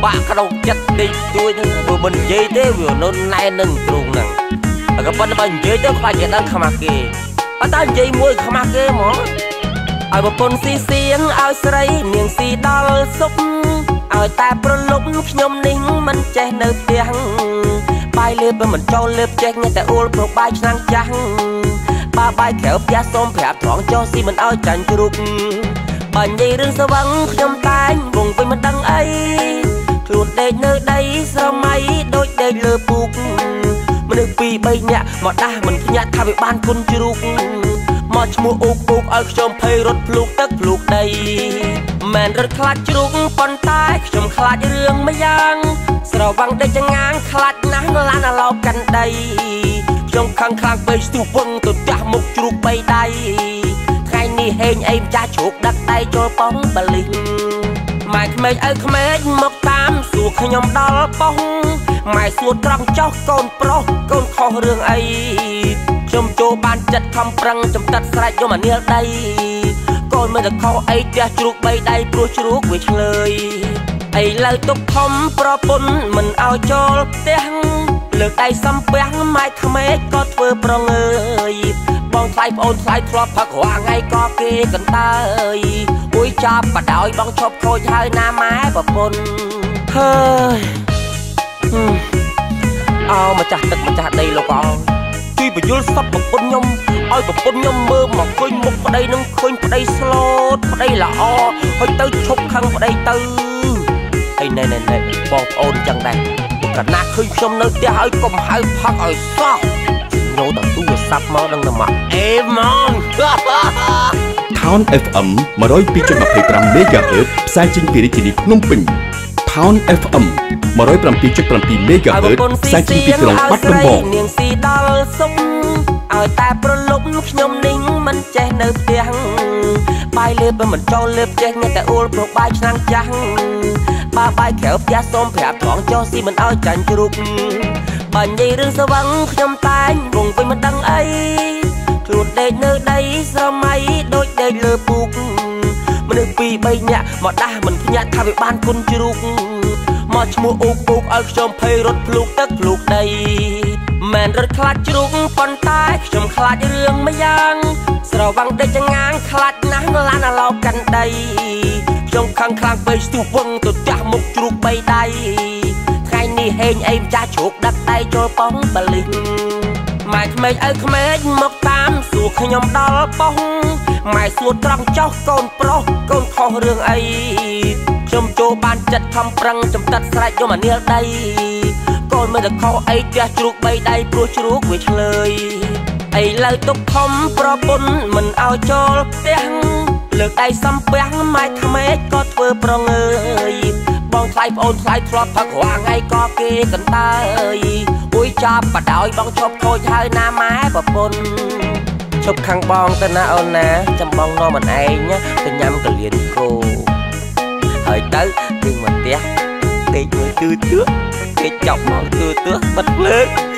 បាក់ក្នុងចិត្តតិចតួចហ្នឹងព្រោះមិននិយាយទេវានៅណែនឹងទ្រូងហ្នឹងក៏ប៉ុន្តែបើនិយាយទៅខ្លាចគេដឹងខ្មាស់គេអត់តែនិយាយមួយខ្មាស់គេហ្មងឲ្យប្រពន្ធស៊ីសៀងឲ្យស្រីនាងស៊ីដល់សុខឲ្យតែប្រលប់ខ្ញុំនេះមិនចេះនៅផ្ទះបាយលេបមិនចូលលេបចេះតែអួលព្រោះបាយឆ្នាំងចាស់បើបាយក្រៅផ្ទះសូមប្រាប់ត្រង់ចុះស៊ីមិនឲ្យចាញ់ជ្រូកបើនិយាយរឿងស្វឹងខ្ញុំតែងវងវិញមិនដឹងអីខ្លួនដេកនៅដីស្រមៃដូចដេកលើពូកមនុស្សពីរ3នាក់មកដាស់មិនភ្ញាក់ថាវាបានគុណជ្រូកមកឈ្មោះអ៊ូកឲ្យខ្ញុំភ័យរត់ភ្លូកទឹកភ្លូកដីមិនរត់ខ្លាចជ្រូកប៉ុន្តែខ្ញុំខ្លាចរឿងមួយយ៉ាងស្រវាំងដេកចងាងខ្លាចណាស់ឡានឡោកាន់ដីខ្ញុំខឹងខ្លាំងពេកស្ទុះវឹងទៅចាស់មុខជ្រូក3ដៃថ្ងៃនេះហេងអីម្ចាស់ជ្រូកដឹកដៃចូលប៉ងបលិសម៉ែក្មេងឪក្មេងមកតាមសួរខ្ញុំដល់ប៉ងម៉ែសួរត្រង់ចោះកូនប្រុសកូនខុសរឿងអីខ្ញុំចូលបានចិត្តខំប្រឹងចំតិតស្រែកយកមកនាលដីកូនមិនទៅខុសអីផ្ទះជ្រូក3ដៃព្រោះជ្រូកវាឆ្លើយឥឡូវទុកធំប្រពន្ធមិនឲ្យចូលផ្ទះលើកដៃសំពះម៉ែក្មេងក៏ធ្វើប្រងើយបងថ្លៃប្អូនថ្លៃធ្លាប់ផឹករាល់ថ្ងៃក៏គេកន្តើយអួយចាប់បដ ாய் បងឈប់ខូចហើយណាម៉ែប្រពន្ធហើយអោម្ចាស់ទឹកម្ចាស់ដីលោកអើជួយបញ្យល់សពប្រពន្ធខ្ញុំឲ្យប្រពន្ធខ្ញុំមើលមកឃើញមុខប្តីនឹងឃើញប្តីស្លូតប្តីល្អហើយទៅឈប់ខឹងប្តីទៅហើយណែបងប្អូនចឹងដែរកណាឃើញខ្ញុំនៅផ្ទះឲ្យកុំហៅផឹកឲ្យសោះញោទៅទូរស័ព្ទមកនឹងតែមកអេម៉ង Town FM 102.25 MHz ផ្សាយចេញពីរាជធានីភ្នំពេញ Town FM 107.7 MHz ផ្សាយចេញពីក្រុងបាត់ដំបងនាងស៊ីដល់សុខឲ្យតែប្រលប់ខ្ញុំនេះមិនចេះនៅផ្ទះបាយលេបមិនចូលលេបចេះតែអួលព្រោះបាយឆ្នាំងចាស់បើបាយក្រៅផ្ទះសូមប្រាប់ត្រង់ចុះស៊ីមិនឲ្យចាញ់ជ្រូកបើនិយាយរឿងស្វឹងខ្ញុំតែងវងវិញមិនដឹងអីខ្លួនដេកនៅដីស្រមៃដូចដេកលើពូកមនុស្សពីរ3នាក់មកដាស់មិនភ្ញាក់ថាវាបានគុណជ្រូកមកឈ្មោះអ៊ូកឲ្យខ្ញុំភ័យរត់ភ្លូកទឹកភ្លូកដីមិនរត់ខ្លាចជ្រូកប៉ុន្តែខ្ញុំខ្លាចរឿងមួយយ៉ាងស្រវាំងដេកចងាងខ្លាចណាស់ឡានឡោកាន់ដីខ្ញុំខឹងខ្លាំងពេកស្ទុះវឹងទៅចាស់មុខជ្រូក3ដៃថ្ងៃនេះហេងអីម្ចាស់ជ្រូកដឹកដៃចូលប៉ងបលិសម៉ែក្មេងឪក្មេងមកតាមសួរខ្ញុំដល់ប៉ងម៉ែសួរត្រង់ចោះកូនប្រុសកូនខុសរឿងអីខ្ញុំចូលបានចិត្តខំប្រឹងចំតិតស្រែកយកមកនាលដីកូនមិនទៅខុសអីផ្ទះជ្រូក3ដៃព្រោះជ្រូកវាឆ្លើយឥឡូវទុកធំប្រពន្ធមិនឲ្យចូលផ្ទះលើកដៃសំពះម៉ែក្មេងក៏ធ្វើប្រងើយបងថ្លៃប្អូនថ្លៃធ្លាប់ផឹករាល់ថ្ងៃក៏គេកន្តើយអួយចាប់បដ ாய் បងឈប់ខូចហើយណាម៉ែប្រពន្ធឈប់ខាងបងទៅណាអូនណាចាំបងនាំមិនឯងទៅញ៉ាំកលៀនគោហើយទៅយើងមកផ្ទះពេកមួយទឿគេចប់មកទឿបិទភ្លើង